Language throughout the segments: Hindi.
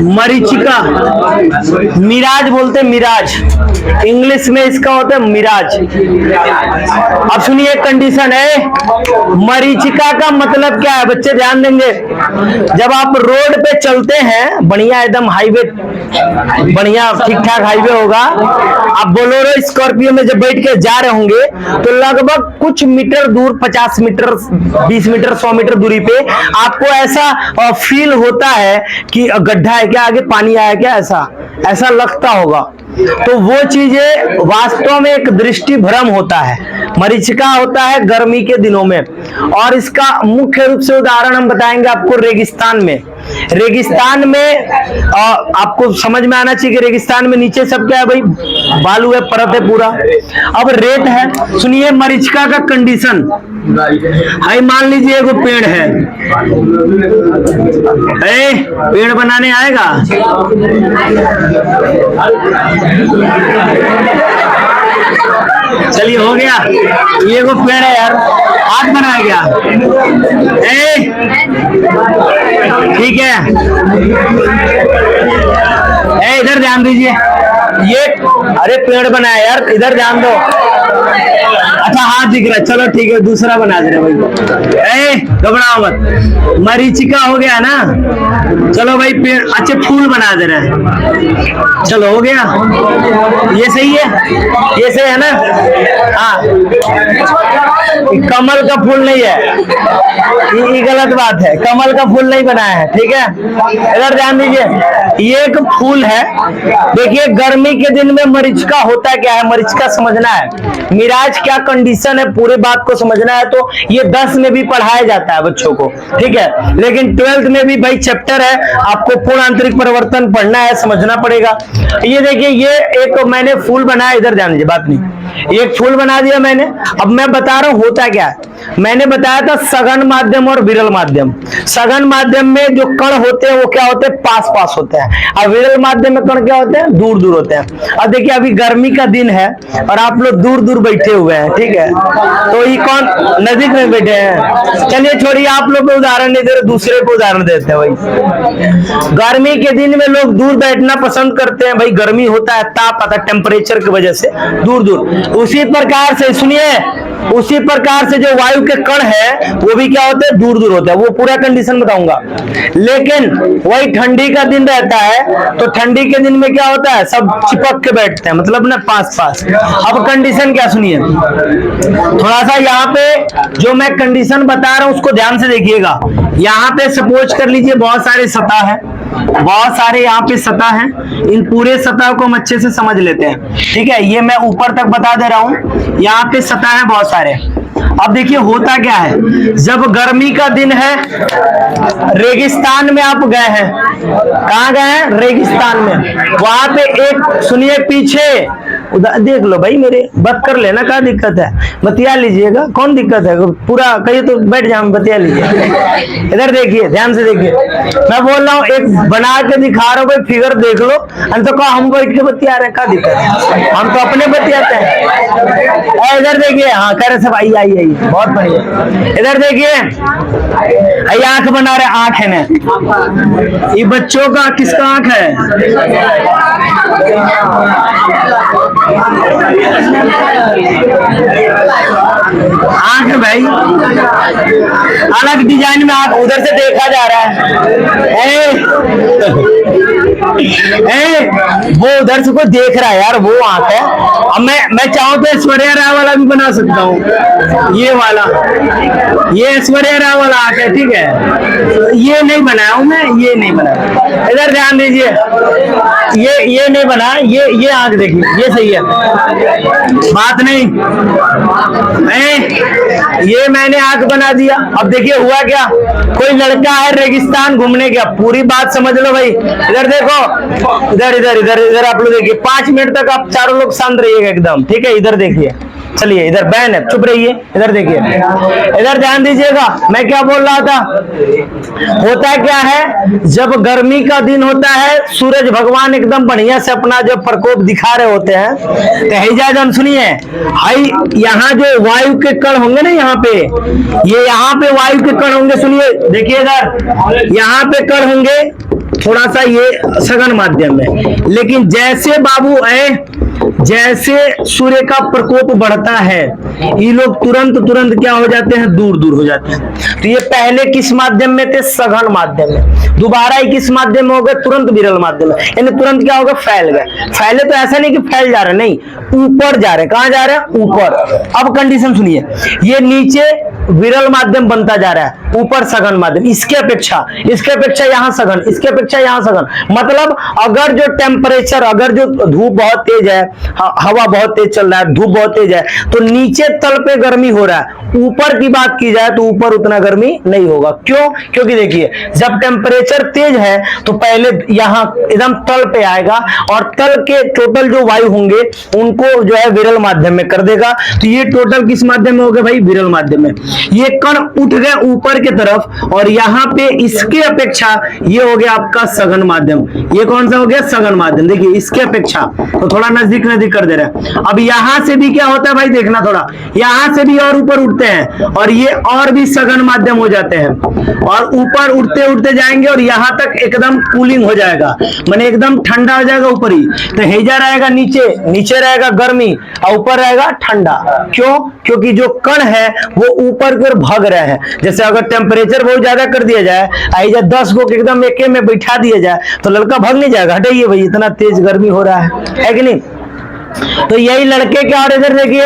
मरीचिका, मिराज बोलते, मिराज इंग्लिश में इसका होता है मिराज। अब सुनिए कंडीशन है, मरीचिका का मतलब क्या है बच्चे ध्यान देंगे। जब आप रोड पे चलते हैं, बढ़िया एकदम हाईवे, बढ़िया ठीक ठाक हाईवे होगा, आप बोलेरो स्कॉर्पियो में जब बैठ के जा रहे होंगे तो लगभग कुछ मीटर दूर, 50 मीटर, 20 मीटर, 100 मीटर दूरी पे आपको ऐसा फील होता है कि गड्ढा है क्या, आगे पानी आया क्या, ऐसा लगता होगा। तो वो चीजें वास्तव में एक दृष्टि भ्रम होता है। मरीचिका होता है गर्मी के दिनों में, और इसका मुख्य रूप से उदाहरण हम बताएंगे आपको रेगिस्तान में। रेगिस्तान में आपको समझ में आना चाहिए कि रेगिस्तान में नीचे सब क्या है भाई, बालू है, परत है पूरा, अब रेत है। सुनिए मरीचिका का कंडीशन है, मान लीजिए एगो पेड़ है, पेड़ बनाने आएगा, चलिए हो गया, ये वो पेड़ है यार, आग बनाया गया, ठीक है। इधर ध्यान दीजिए, ये अरे पेड़ बनाया यार, इधर ध्यान दो। अच्छा हाथ दिख रहा है, चलो ठीक है, दूसरा बना दे रहे भाई, घबराओ मत, मरीचिका हो गया ना। चलो भाई पेड़, अच्छे फूल बना दे रहे हैं, चलो हो गया, ये सही है, ये सही है ना। हाँ कमल का फूल नहीं है, ये गलत बात है, कमल का फूल नहीं बनाया है, ठीक है। इधर ध्यान दीजिए, ये एक फूल है। देखिए गर्मी के दिन में मरीचिका होता क्या है, मरीचिका समझना है, मिराज क्या कंडीशन है, पूरे बात को समझना है। तो ये 10 में भी पढ़ाया जाता है बच्चों को, ठीक है, लेकिन 12th में भी भाई चैप्टर है, आपको पूर्ण आंतरिक परिवर्तन पढ़ना है, समझना पड़ेगा। ये देखिए, ये एक मैंने फूल बनाया, इधर ध्यान दीजिए, बात नहीं, एक फूल बना दिया मैंने। अब मैं बता रहा हूं होता क्या है, मैंने बताया था सघन माध्यम और विरल माध्यम। सघन माध्यम में जो कण होते हैं वो क्या होते हैं, पास पास होते हैं, और विरल माध्यम में कण क्या होते हैं, दूर दूर होते हैं। अब देखिए अभी गर्मी का दिन है और आप लोग दूर दूर बैठे हुए हैं, ठीक है, तो ये कौन नजदीक में बैठे हैं। चलिए छोड़िए, आप लोग को उदाहरण नहीं दे रहे, दूसरे को उदाहरण देते हैं भाई। गर्मी के दिन में लोग दूर बैठना पसंद करते हैं भाई, गर्मी होता है, ताप आता है टेम्परेचर की वजह से, दूर दूर। उसी प्रकार से सुनिए, उसी प्रकार से जो वायु के कण है वो भी क्या होते हैं, दूर दूर होते हैं, वो पूरा कंडीशन बताऊंगा। लेकिन वही ठंडी का दिन रहता है, तो ठंडी के दिन में क्या होता है, सब चिपक के बैठते हैं, मतलब ना पास पास। अब कंडीशन क्या सुनिए, थोड़ा सा यहाँ पे जो मैं कंडीशन बता रहा हूं उसको ध्यान से देखिएगा। यहाँ पे सपोज कर लीजिए बहुत सारे सतह है, बहुत सारे यहाँ पे सतह हैं, इन पूरे सतह को हम अच्छे से समझ लेते हैं, ठीक है। ये मैं ऊपर तक बता दे रहा हूँ, यहाँ पे सतह है बहुत सारे। अब देखिए होता क्या है, जब गर्मी का दिन है, रेगिस्तान में आप गए हैं, कहाँ गए हैं, रेगिस्तान में, वहां पे एक सुनिए पीछे देख लो भाई, मेरे बात कर लेना, क्या दिक्कत है, बतिया लीजिएगा, कौन दिक्कत है, पूरा कहिए तो बैठ जाओ, बतिया लीजिए। इधर देखिए, ध्यान से देखिए, मैं बोल रहा हूँ, एक बना के दिखा रहा हूँ भाई, फिगर देख लो, तो कहा हम बैठ के बतिया रहे, क्या दिक्कत है, हम तो अपने बतियाते हैं। इधर देखिए, हाँ कह रहे सब आई आई आई, बहुत बढ़िया। इधर देखिए, आंख बना रहे, आंख है ना, ये बच्चों का किसका आंख है, आंख भाई, अलग डिजाइन में आंख उधर से देखा जा रहा है, वो उधर से कोई देख रहा है यार, वो आंख है। अब मैं चाहूँ तो ऐश्वर्या राय वाला भी बना सकता हूँ, ये वाला, ये ऐश्वर्या राय वाला आंख है, ठीक है, ये नहीं बनाया हूँ मैं, ये नहीं बनाया। इधर ध्यान दीजिए, ये नहीं बना, ये आंख देखिए, ये सही है, बात नहीं, ये मैंने आंख बना दिया। अब देखिए हुआ क्या, कोई लड़का है रेगिस्तान घूमने गया, पूरी बात समझ लो भाई। इधर देखो, इधर इधर इधर इधर आप लोग देखिए, 5 मिनट तक आप चारों लोग शांत रहिएगा एकदम, ठीक है। इधर देखिए, चलिए इधर बैन है, चुप रहिए, इधर देखिए, इधर ध्यान दीजिएगा, मैं क्या बोल रहा था। होता क्या है, जब गर्मी का दिन होता है, सूरज भगवान एकदम बढ़िया से अपना जो प्रकोप दिखा रहे होते हैं, तो हैजाजन सुनिए, हाई यहाँ जो वायु के कण होंगे ना, यहाँ पे ये यहाँ पे वायु के कण होंगे, सुनिए देखिए इधर यहाँ पे कण होंगे, थोड़ा सा ये सघन माध्यम में, लेकिन जैसे बाबू जैसे सूर्य का प्रकोप बढ़ता है, ये लोग तुरंत तुरंत क्या हो जाते हैं, दूर दूर हो जाते हैं। तो ये पहले किस माध्यम में थे, सघन माध्यम में, दोबारा ही किस माध्यम में हो गए, तुरंत विरल माध्यम में, यानी तुरंत क्या होगा, फैल गए। फैले तो ऐसा नहीं कि फैल जा रहे, नहीं, ऊपर जा रहे, कहां जा रहे हैं, ऊपर। अब कंडीशन सुनिए, ये नीचे विरल माध्यम बनता जा रहा है, ऊपर सघन माध्यम, इसके अपेक्षा यहाँ सघन, इसके अपेक्षा यहाँ सघन। मतलब अगर जो टेम्परेचर, अगर जो धूप बहुत तेज है, हवा बहुत तेज चल रहा है, धूप बहुत तेज है, तो नीचे तल पे गर्मी हो रहा है, ऊपर की बात की जाए तो ऊपर उतना गर्मी नहीं होगा। क्यों? क्योंकि देखिए जब टेम्परेचर तेज है तो पहले यहाँ एकदम तल पे आएगा, और तल के टोटल जो वायु होंगे उनको जो है विरल माध्यम में कर देगा। तो ये टोटल किस माध्यम में हो गए भाई, विरल माध्यम में। ये कण उठ गए ऊपर की तरफ, और यहाँ पे इसके अपेक्षा ये हो गया आपका सघन माध्यम। ये कौन सा हो गया, सघन माध्यम। देखिए इसके अपेक्षा, तो थोड़ा नजदीक नजदीक कर दे रहा है। अब यहां से भी क्या होता है भाई, देखना थोड़ा, यहां से भी और ऊपर उठते हैं, और ये और भी सघन माध्यम हो जाते हैं, और ऊपर उठते उठते जाएंगे, और यहां तक एकदम कूलिंग हो जाएगा, माने एकदम ठंडा हो जाएगा ऊपर ही। तो हेजा रहेगा नीचे, नीचे रहेगा गर्मी, और ऊपर रहेगा ठंडा। क्यों? क्योंकि जो कण है वो ऊपर की ओर भाग रहे हैं। जैसे अगर टेम्परेचर बहुत ज्यादा कर दिया जाए, आइजा 10 को एकदम एके में बैठा दिया जाए, तो लड़का भाग नहीं जाएगा, हटाइए भाई इतना तेज गर्मी हो रहा है कि नहीं। तो यही लड़के क्या, और इधर देखिए,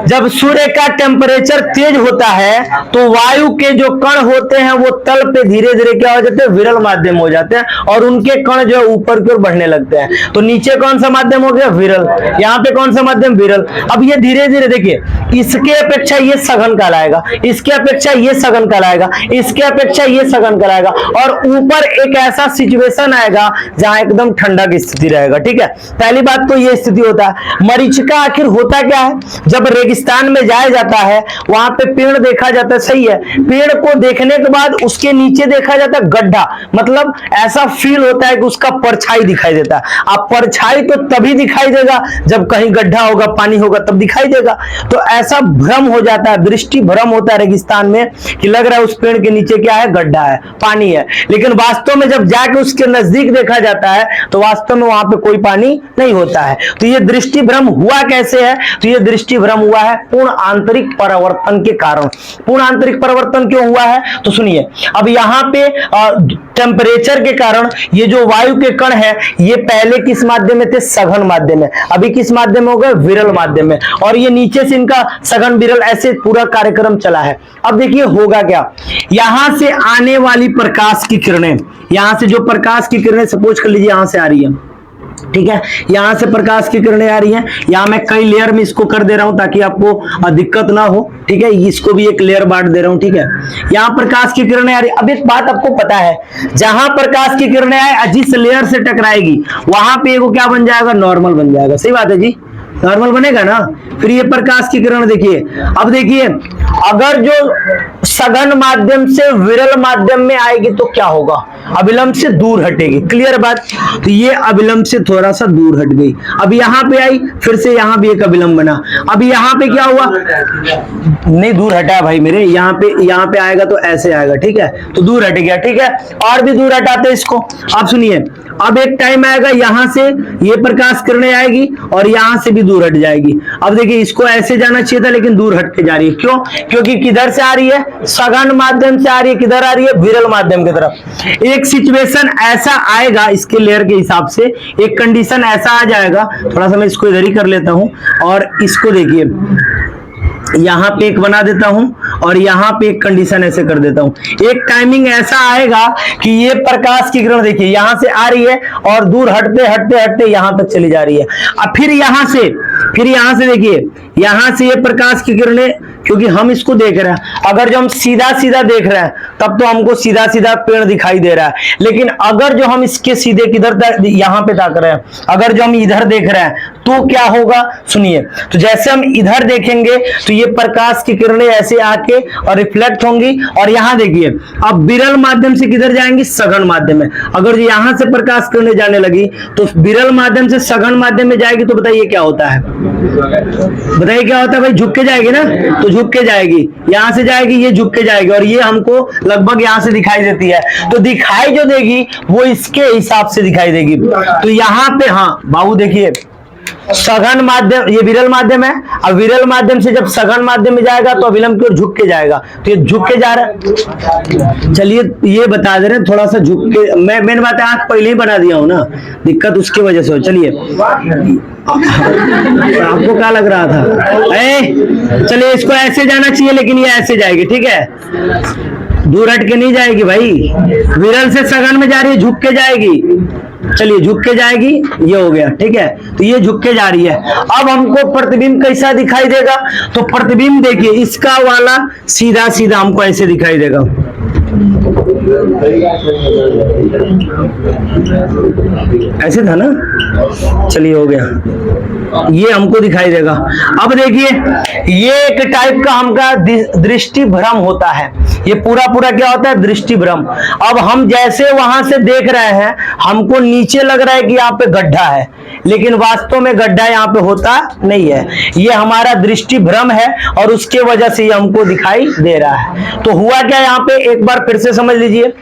जब सूर्य का टेम्परेचर तेज होता है तो वायु के जो कण होते हैं वो तल पे धीरे धीरे क्या हो जाते हैं, विरल माध्यम हो जाते हैं, और उनके कण जो है ऊपर की ओर बढ़ने लगते हैं। तो नीचे कौन सा माध्यम हो गया, विरल, यहाँ पे कौन सा माध्यम, विरल। अब ये धीरे धीरे देखिए, इसके अपेक्षा ये सघन कहलाएगा, इसके अपेक्षा ये सघन कहलाएगा, इसके अपेक्षा ये सघन कहलाएगा, और ऊपर एक ऐसा सिचुएशन आएगा जहां एकदम ठंडा की स्थिति रहेगा। ठीक है, पहली बात तो ये स्थिति होता है। मरीचिका आखिर होता क्या है, जब रेगिस्तान में जाया जाता है, वहां पे पेड़ देखा जाता है, सही है, पेड़ को देखने के बाद उसके नीचे देखा जाता है गड्ढा, मतलब ऐसा फील होता है कि उसका परछाई दिखाई देता है। अब परछाई तो तभी दिखाई देगा जब कहीं गड्ढा होगा, पानी होगा, तब दिखाई देगा। तो ऐसा भ्रम हो जाता है, दृष्टि भ्रम होता है रेगिस्तान में, कि लग रहा है उस पेड़ के नीचे क्या है, गड्ढा है, पानी है, लेकिन वास्तव में जब जाके उसके नजदीक देखा जाता है तो वास्तव में वहां पे कोई पानी नहीं होता है। तो ये दृष्टि भ्रम हुआ कैसे है, तो ये दृष्टि भ्रम हुआ है पूर्ण आंतरिक परिवर्तन के कारण। पूर्ण आंतरिक परिवर्तन क्यों हुआ है, तो सुनिए, अब यहाँ पे टेम्परेचर के कारण ये जो वायु के कण है, ये पहले किस माध्यम में थे, सघन माध्यम में, अभी किस माध्यम में हो गए, विरल माध्यम में, और ये नीचे से इनका सघन विरल, ऐसे पूरा कार्यक्रम चला है। अब देखिए होगा क्या, यहां से आने वाली प्रकाश की किरणें, यहां से जो प्रकाश की किरणें सपोज कर लीजिए यहां से आ रही है, ठीक है, यहां से प्रकाश की किरणें आ रही हैं, यहां मैं कई लेयर में इसको कर दे रहा हूं ताकि आपको दिक्कत ना हो। ठीक है, इसको भी एक लेयर बांट दे रहा हूं। ठीक है, यहां प्रकाश की किरणें आ रही। अब एक बात आपको पता है, जहां प्रकाश की किरणें आए, जिस लेयर से टकराएगी वहां पे वो क्या बन जाएगा, नॉर्मल बन जाएगा। सही बात है जी, नॉर्मल बनेगा ना। फिर ये प्रकाश की किरण देखिए, अब देखिए अगर जो सघन माध्यम से विरल माध्यम में आएगी तो क्या होगा, अविलंब से दूर हटेगी। क्लियर बात, तो ये अविलंब से थोड़ा सा दूर हट गई। अब यहां पे आई, फिर से यहां भी एक अविलंब बना। अब यहां पे क्या हुआ, नहीं दूर हटा भाई मेरे, यहां पे आएगा तो ऐसे आएगा। ठीक है, तो दूर हट गया। ठीक है, और भी दूर हटाते इसको। अब सुनिए, अब एक टाइम आएगा यहां से ये प्रकाश किरणें आएगी और यहां से भी दूर हट जाएगी। अब देखिए इसको ऐसे जाना चाहिए था लेकिन दूर हट के जा रही है। क्यों? क्योंकि किधर से आ रही है, सघन माध्यम से आ रही है। किधर आ रही है, विरल माध्यम की तरफ। एक सिचुएशन ऐसा आएगा, इसके लेयर के हिसाब से एक कंडीशन ऐसा आ जाएगा। थोड़ा सा मैं इसको इधर ही कर लेता हूं और इसको देखिए यहां पे एक बना देता हूं और यहां पे एक कंडीशन ऐसे कर देता हूं। एक टाइमिंग ऐसा आएगा कि ये प्रकाश की किरण देखिए यहां से आ रही है और दूर हटते हटते हटते यहां तक चली जा रही है। अब फिर यहां से फिर यहां से देखिए, यहां से ये प्रकाश की किरणें, क्योंकि हम इसको देख रहे हैं, अगर जो हम सीधा सीधा देख रहे हैं तब तो हमको सीधा सीधा पेड़ दिखाई दे रहा है, लेकिन अगर जो हम इसके सीधे किधर यहां पे ताक रहे हैं, अगर जो हम इधर देख रहे हैं तो क्या होगा सुनिए। तो जैसे हम इधर देखेंगे तो ये प्रकाश की किरणें ऐसे आके और रिफ्लेक्ट होंगी, और यहां देखिए अब विरल माध्यम से किधर जाएंगी, सघन माध्यम में। अगर यहां से प्रकाश किरणें जाने लगी तो विरल माध्यम से सघन माध्यम में जाएगी, तो बताइए क्या होता है, बताइए क्या होता है भाई, झुक के जाएगी ना, तो झुक के जाएगी, यहां से जाएगी, ये झुक के जाएगी, और ये हमको लगभग यहां से दिखाई देती है। तो दिखाई जो देगी वो इसके हिसाब से दिखाई देगी। तो यहां पे हाँ बाबू देखिए, सघन माध्यम, ये विरल माध्यम है, अब विरल माध्यम से जब सघन माध्यम में जाएगा तो अविलंब की ओर झुक के जाएगा, तो ये झुक के जा रहा है। चलिए ये बता दे रहे हैं, थोड़ा सा झुक के, मैं मेन बात है आंख पहले ही बना दिया हूं ना, दिक्कत उसकी वजह से हो। चलिए आपको क्या लग रहा था, चलिए इसको ऐसे जाना चाहिए, लेकिन ये ऐसे जाएगी, ठीक है, दूर हट के नहीं जाएगी भाई, विरल से सघन में जा रही है, झुक के जाएगी। चलिए झुक के जाएगी, ये हो गया, ठीक है, तो ये झुक के जा रही है। अब हमको प्रतिबिंब कैसा दिखाई देगा, तो प्रतिबिंब देखिए इसका वाला सीधा सीधा हमको ऐसे दिखाई देगा, ऐसे था ना, चलिए हो गया, ये हमको दिखाई देगा। अब देखिए ये एक टाइप का हमका दृष्टि भ्रम होता है, ये पूरा पूरा क्या होता है, दृष्टि भ्रम। अब हम जैसे वहां से देख रहे हैं, हमको नीचे लग रहा है कि यहाँ पे गड्ढा है, लेकिन वास्तव में गड्ढा यहाँ पे होता नहीं है, ये हमारा दृष्टि भ्रम है, और उसके वजह से ये हमको दिखाई दे रहा है। तो हुआ क्या यहाँ पे, एक बार फिर से समझ लीजिए,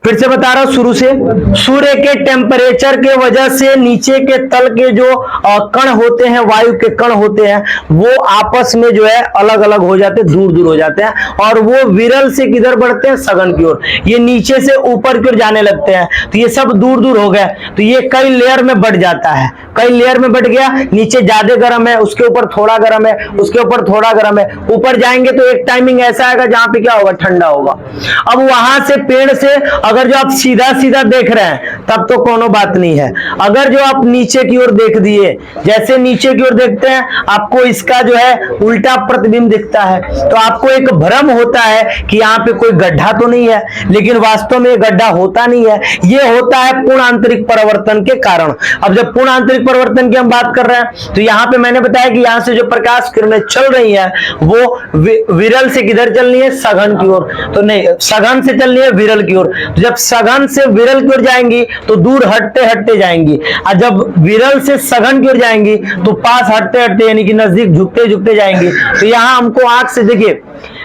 फिर से बता रहा हूं शुरू से। सूर्य के टेम्परेचर के वजह से नीचे के तल के जो कण होते हैं, वायु के कण होते हैं, वो आपस में जो है अलग अलग हो जाते हैं, दूर दूर हो जाते हैं, और वो विरल से किधर बढ़ते हैं, सघन की ओर। ये नीचे से ऊपर की ओर जाने लगते हैं, तो ये सब दूर दूर हो गए, तो ये कई लेयर में बढ़ जाता है, कई लेयर में बढ़ गया, नीचे ज्यादा गर्म है, उसके ऊपर थोड़ा गर्म है, उसके ऊपर थोड़ा गर्म है, ऊपर जाएंगे तो एक टाइमिंग ऐसा आएगा जहां पे क्या होगा, ठंडा होगा। अब वहां से पेड़ से अगर जो आप सीधा सीधा देख रहे हैं तब तो कोनो बात नहीं है, अगर जो आप नीचे की ओर देख दिए, जैसे नीचे की ओर देखते हैं आपको इसका जो है उल्टा प्रतिबिंब दिखता है, तो आपको एक भ्रम होता है कि यहाँ पे कोई गड्ढा तो नहीं है, लेकिन वास्तव में गड्ढा होता नहीं है, ये होता है पूर्ण आंतरिक परिवर्तन के कारण। अब जब पूर्ण आंतरिक परिवर्तन की हम बात कर रहे हैं, तो यहाँ पे मैंने बताया कि यहाँ से जो प्रकाश किरणें चल रही है वो विरल से किधर चलनी है, सघन की ओर, तो नहीं, सघन से चलनी है विरल की ओर। तो जब सघन से विरल की ओर जाएंगी तो दूर हटते हटते जाएंगी, और जब विरल से सघन की ओर जाएंगी तो पास हटते हटते यानी कि नजदीक झुकते झुकते जाएंगी। तो यहाँ हमको आंख से देखिए,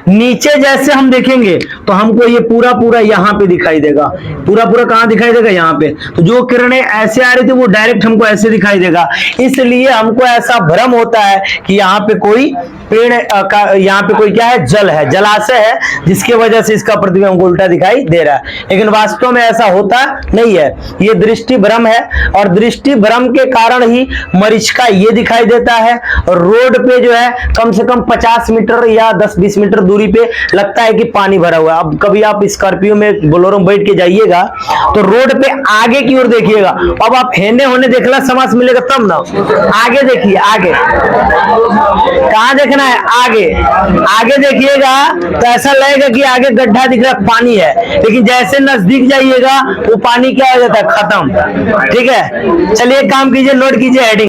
नीचे जैसे हम देखेंगे तो हमको ये पूरा पूरा यहाँ पे दिखाई देगा, पूरा पूरा कहाँ दिखाई देगा, यहाँ पे। तो जो किरणें ऐसे आ रही थी वो डायरेक्ट हमको ऐसे दिखाई देगा, इसलिए हमको ऐसा भ्रम होता है कि यहाँ पे कोई पेड़ का, यहाँ पे कोई क्या है, जल है, जलाशय है, जिसकी वजह से इसका प्रतिबिंब हमको उल्टा दिखाई दे रहा है, लेकिन वास्तव में ऐसा होता नहीं है, ये दृष्टि भ्रम है। और दृष्टि भ्रम के कारण ही मरीचिका ये दिखाई देता है। रोड पे जो है कम से कम 50 मीटर या 10-20 मीटर दूरी पे लगता है कि पानी भरा हुआ है। अब कभी आप स्कॉर्पियो में, बोलेरो में बैठ के जाइएगा तो रोड पे आगे की ओर देखिएगा, अब आप हेने होने देखला समास मिलेगा तब ना, आगे देखिए, आगे कहाँ देखना है, आगे आगे देखिएगा तो ऐसा लगेगा कि आगे गड्ढा दिख रहा है, पानी है, लेकिन जैसे नजदीक जाइएगा वो पानी क्या हो जाता है, खत्म। ठीक है, चलिए काम कीजिए, नोट कीजिए हेडिंग।